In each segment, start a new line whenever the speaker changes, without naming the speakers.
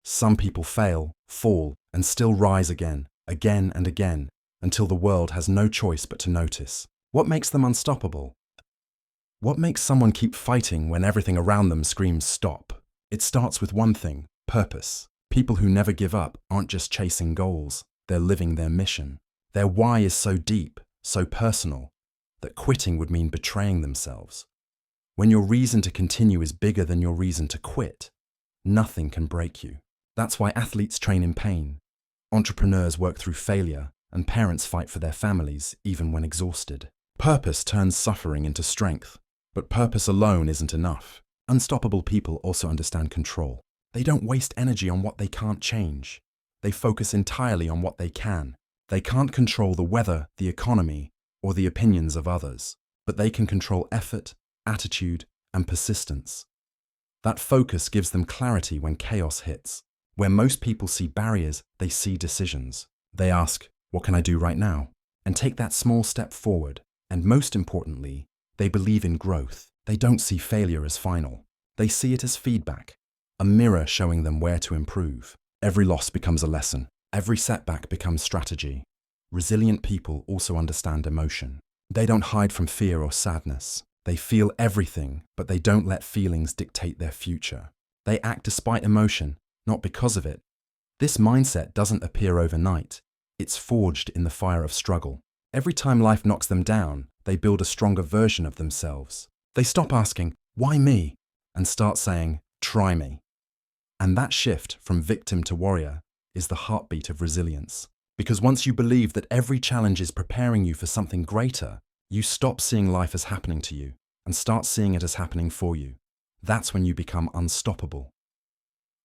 Some people fail, fall, and still rise again and again, until the world has no choice but to notice. What makes them unstoppable? What makes someone keep fighting when everything around them screams stop? It starts with one thing: purpose. People who never give up aren't just chasing goals, they're living their mission. Their why is so deep, so personal, that quitting would mean betraying themselves. When your reason to continue is bigger than your reason to quit, nothing can break you. That's why athletes train in pain, entrepreneurs work through failure, and parents fight for their families even when exhausted. Purpose turns suffering into strength, but purpose alone isn't enough. Unstoppable people also understand control. They don't waste energy on what they can't change. They focus entirely on what they can. They can't control the weather, the economy, or the opinions of others, but they can control effort, attitude, and persistence. That focus gives them clarity when chaos hits. Where most people see barriers, they see decisions. They ask, "What can I do right now?" and take that small step forward. And most importantly, they believe in growth. They don't see failure as final. They see it as feedback, a mirror showing them where to improve. Every loss becomes a lesson. Every setback becomes strategy. Resilient people also understand emotion. They don't hide from fear or sadness. They feel everything, but they don't let feelings dictate their future. They act despite emotion, not because of it. This mindset doesn't appear overnight. It's forged in the fire of struggle. Every time life knocks them down, they build a stronger version of themselves. They stop asking, "Why me?" and start saying, "Try me." And that shift from victim to warrior is the heartbeat of resilience. Because once you believe that every challenge is preparing you for something greater, you stop seeing life as happening to you and start seeing it as happening for you. That's when you become unstoppable.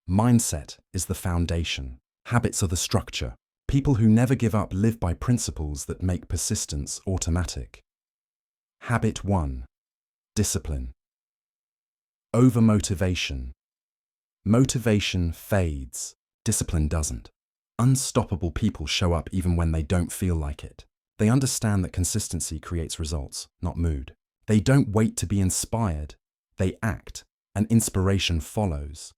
Mindset is the foundation. Habits are the structure. People who never give up live by principles that make persistence automatic. Habit 1. Discipline. Overmotivation. Motivation fades. Discipline doesn't. Unstoppable people show up even when they don't feel like it. They understand that consistency creates results, not mood. They don't wait to be inspired. They act, and inspiration follows.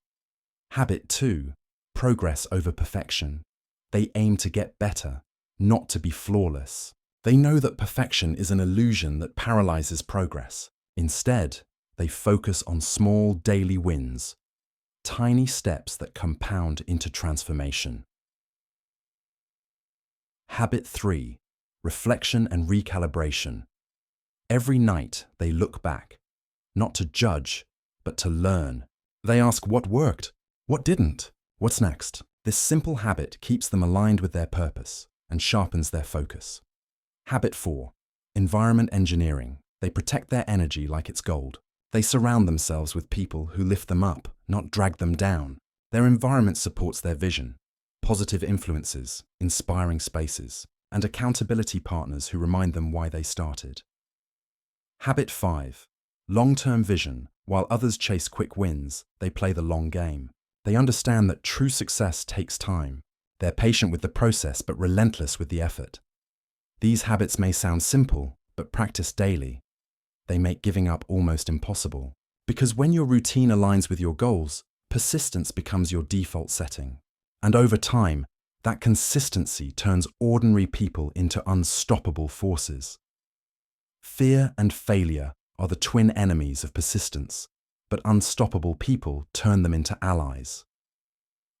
Habit 2. Progress over perfection. They aim to get better, not to be flawless. They know that perfection is an illusion that paralyzes progress. Instead, they focus on small daily wins, tiny steps that compound into transformation. Habit 3. Reflection and recalibration. Every night they look back, not to judge, but to learn. They ask what worked, what didn't, what's next. This simple habit keeps them aligned with their purpose and sharpens their focus. Habit 4. Environment engineering. They protect their energy like it's gold. They surround themselves with people who lift them up, not drag them down. Their environment supports their vision. Positive influences, inspiring spaces, and accountability partners who remind them why they started. Habit 5. Long-term vision. While others chase quick wins, they play the long game. They understand that true success takes time. They're patient with the process but relentless with the effort. These habits may sound simple, but practiced daily, they make giving up almost impossible. Because when your routine aligns with your goals, persistence becomes your default setting. And over time, that consistency turns ordinary people into unstoppable forces. Fear and failure are the twin enemies of persistence, but unstoppable people turn them into allies.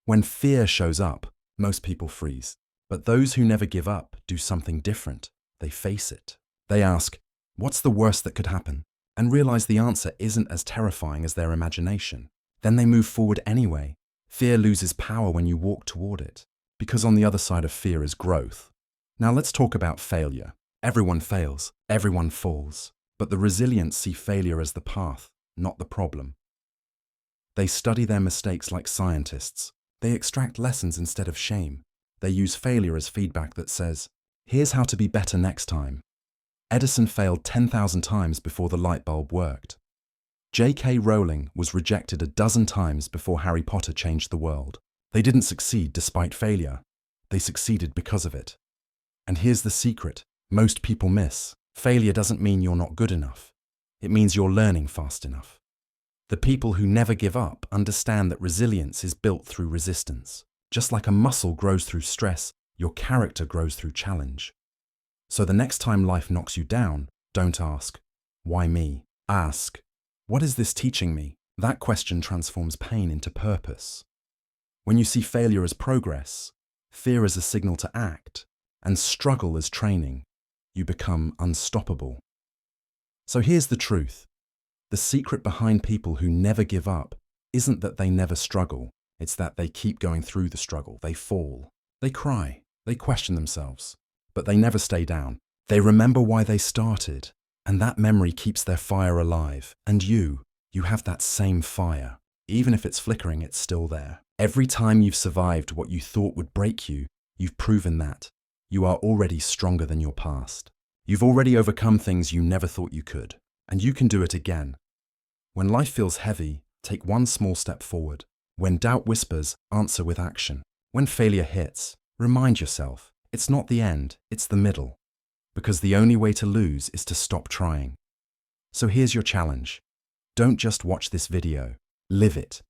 When fear shows up, most people freeze. But those who never give up do something different. They face it. They ask, "What's the worst that could happen?" and realize the answer isn't as terrifying as their imagination. Then they move forward anyway. Fear loses power when you walk toward it, because on the other side of fear is growth. Now let's talk about failure. Everyone fails, everyone falls, but the resilient see failure as the path, not the problem. They study their mistakes like scientists. They extract lessons instead of shame. They use failure as feedback that says, "Here's how to be better next time." Edison failed 10,000 times before the light bulb worked. J.K. Rowling was rejected a dozen times before Harry Potter changed the world. They didn't succeed despite failure. They succeeded because of it. And here's the secret most people miss. Failure doesn't mean you're not good enough. It means you're learning fast enough. The people who never give up understand that resilience is built through resistance. Just like a muscle grows through stress, your character grows through challenge. So the next time life knocks you down, don't ask, "Why me?" Ask, "What is this teaching me?" That question transforms pain into purpose. When you see failure as progress, fear as a signal to act, and struggle as training, you become unstoppable. So here's the truth. The secret behind people who never give up isn't that they never struggle. It's that they keep going through the struggle. They fall. They cry. They question themselves. But they never stay down. They remember why they started. And that memory keeps their fire alive. And you have that same fire. Even if it's flickering, it's still there. Every time you've survived what you thought would break you, you've proven that you are already stronger than your past. You've already overcome things you never thought you could. And you can do it again. When life feels heavy, take one small step forward. When doubt whispers, answer with action. When failure hits, remind yourself, it's not the end, it's the middle. Because the only way to lose is to stop trying. So here's your challenge. Don't just watch this video, live it.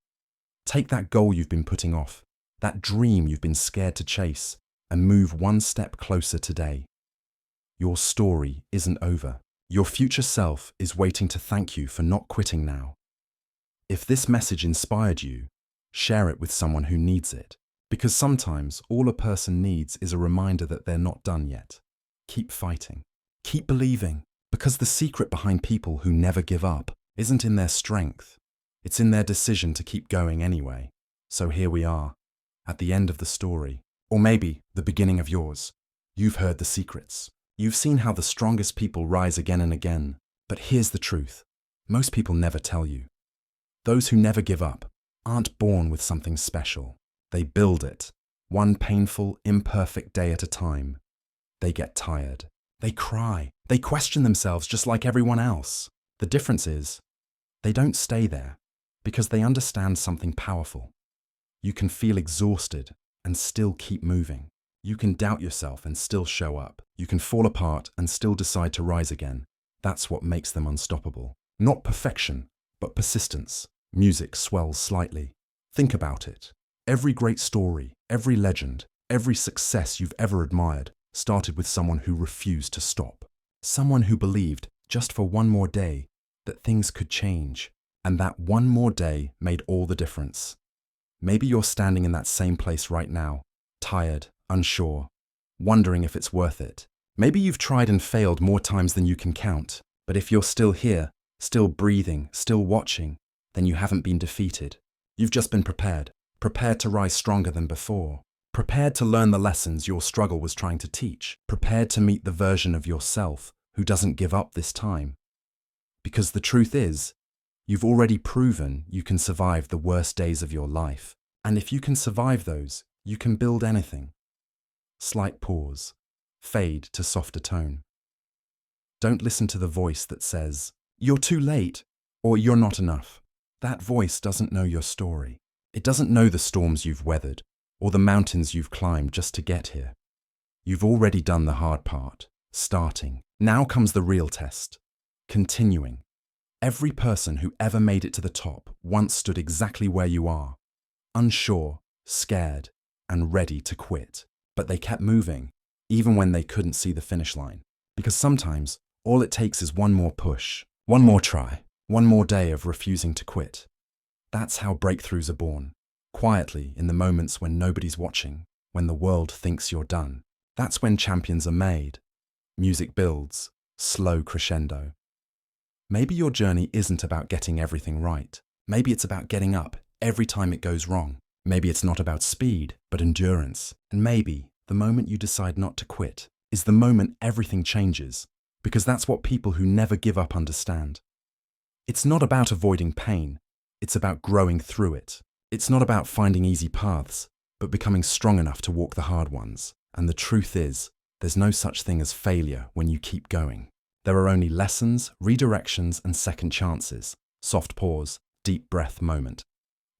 Take that goal you've been putting off, that dream you've been scared to chase, and move one step closer today. Your story isn't over. Your future self is waiting to thank you for not quitting now. If this message inspired you, share it with someone who needs it. Because sometimes all a person needs is a reminder that they're not done yet. Keep fighting. Keep believing. Because the secret behind people who never give up isn't in their strength. It's in their decision to keep going anyway. So here we are, at the end of the story. Or maybe the beginning of yours. You've heard the secrets. You've seen how the strongest people rise again and again. But here's the truth. Most people never tell you. Those who never give up aren't born with something special. They build it, one painful, imperfect day at a time. They get tired. They cry. They question themselves just like everyone else. The difference is, they don't stay there because they understand something powerful. You can feel exhausted and still keep moving. You can doubt yourself and still show up. You can fall apart and still decide to rise again. That's what makes them unstoppable. Not perfection, but persistence. Music swells slightly. Think about it. Every great story, every legend, every success you've ever admired started with someone who refused to stop. Someone who believed, just for one more day, that things could change. And that one more day made all the difference. Maybe you're standing in that same place right now, tired, unsure, wondering if it's worth it. Maybe you've tried and failed more times than you can count. But if you're still here, still breathing, still watching, then you haven't been defeated. You've just been prepared. Prepared to rise stronger than before. Prepared to learn the lessons your struggle was trying to teach. Prepared to meet the version of yourself who doesn't give up this time. Because the truth is, you've already proven you can survive the worst days of your life. And if you can survive those, you can build anything. Slight pause. Fade to softer tone. Don't listen to the voice that says, "You're too late," or "You're not enough." That voice doesn't know your story. It doesn't know the storms you've weathered, or the mountains you've climbed just to get here. You've already done the hard part, starting. Now comes the real test, continuing. Every person who ever made it to the top once stood exactly where you are, unsure, scared, and ready to quit. But they kept moving, even when they couldn't see the finish line. Because sometimes, all it takes is one more push, one more try, one more day of refusing to quit. That's how breakthroughs are born. Quietly, in the moments when nobody's watching, when the world thinks you're done. That's when champions are made. Music builds, slow crescendo. Maybe your journey isn't about getting everything right. Maybe it's about getting up every time it goes wrong. Maybe it's not about speed, but endurance. And maybe the moment you decide not to quit is the moment everything changes, because that's what people who never give up understand. It's not about avoiding pain. It's about growing through it. It's not about finding easy paths, but becoming strong enough to walk the hard ones. And the truth is, there's no such thing as failure when you keep going. There are only lessons, redirections, and second chances. Soft pause, deep breath moment.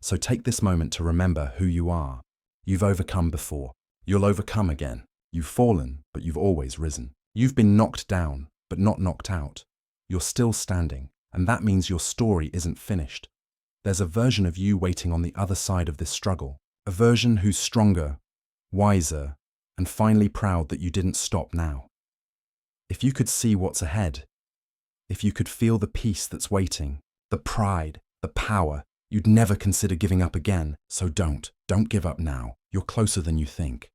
So take this moment to remember who you are. You've overcome before. You'll overcome again. You've fallen, but you've always risen. You've been knocked down, but not knocked out. You're still standing, and that means your story isn't finished. there's a version of you waiting on the other side of this struggle. A version who's stronger, wiser, and finally proud that you didn't stop now. If you could see what's ahead, if you could feel the peace that's waiting, the pride, the power, you'd never consider giving up again. So don't give up now. You're closer than you think.